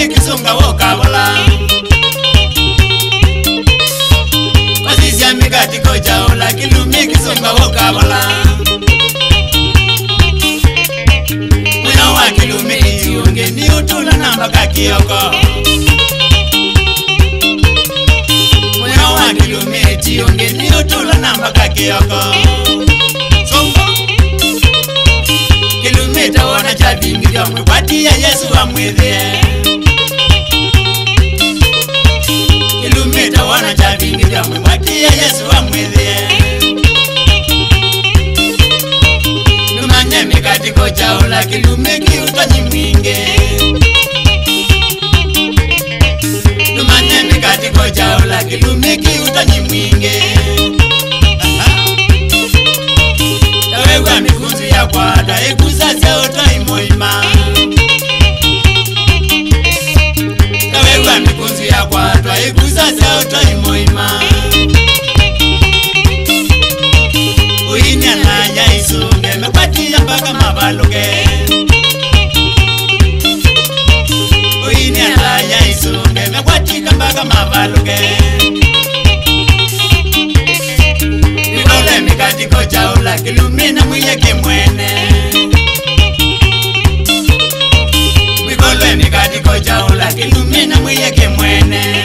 Kilume kisunga woka bola Wasisi amikati koja ola Kilume kisunga woka bola Mwina wa Kilume itiunge ni utula namba kakioko Mwina wa Kilume itiunge ni utula namba kakioko Kilume tawana chabingi vya mwepati ya Yesu wa mwethie Kilume tawana chabingi vya mwepati ya Yesu wa mwethie Numanye mikati kocha ola Kilume kiutanyi mwinge Numanye mikati kocha ola Kilume kiutanyi mwinge Tawewa mikunzi ya kwada ekuza seota imoima Tawewa mikunzi ya kwada ekuza seota imoima Uini anaya isunge mekwati ya mpaka mabaluke Uini anaya isunge mekwati ya mpaka mabaluke Mikole mikati kocha ola Kilume na mwiyeke mwene Mikole mikati kocha ola Kilume na mwiyeke mwene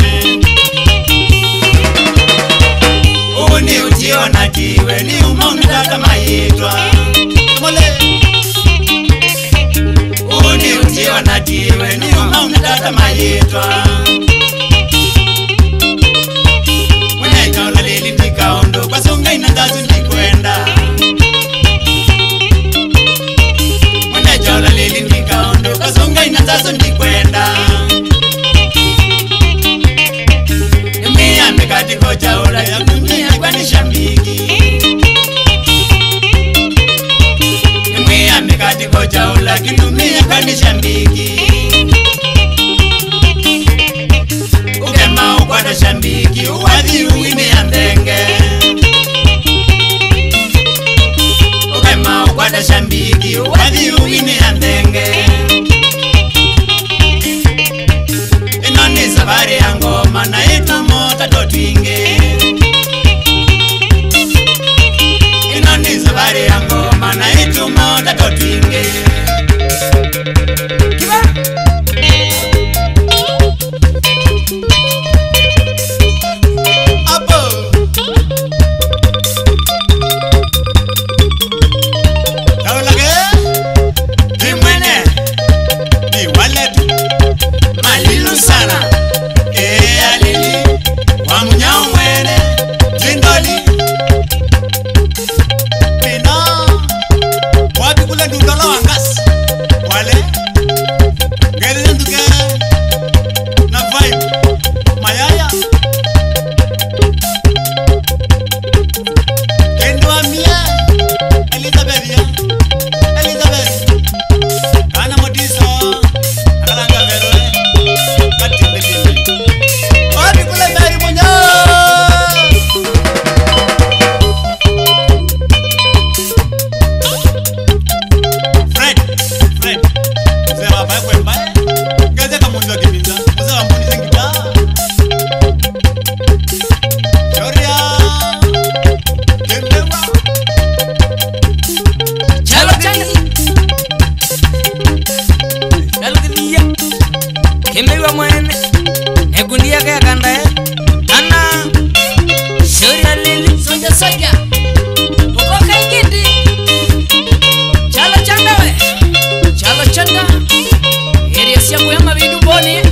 Uni uchiona tiwe ni umauni tata mayitwa Mole Uni uchiona tiwe ni umauni tata mayitwa Mwene chola lili ndikaondo kwa sunga inandazu ndikwenda Mwene chola lili ndikaondo kwa sunga inandazu ndikwenda Nimia mikati kocha ola ya kumia kwa nishambiki Nimia mikati kocha ola Kilumia kwa nishambiki Ukema ukwada shambiki uwadhi uwine ya ndenge Ukema ukwada shambiki uwadhi uwine ya ndenge Inoni safari ya ngoma na ita mota totwinge Inoni safari ya ngoma na ita mota totwinge Kiba Apo Taulage Dimwene Diwaletu Malilu sana alili Wamunyao mwene Jindoli Pina Wapi kule ndundala wangas Wale Gere nduke Na vibe Mayaya Kendo amia Elizabeth ya Elizabeth Kana motiso Akalanga veroe Katimbe timbe Wapi kule Mary Munya Fred Mzee wabaye kwe mbaye Geze kamunzi wa kibinza Mzee wa mbuni zengita Choria Kembewa Chalo chani Chalo kiniya Kembewa mwene Negundia kaya kanda Ana Shoria lili Soja soja Ukoka ikindi Chalo chanda we Chalo chanda Area siya kuyama vidu boni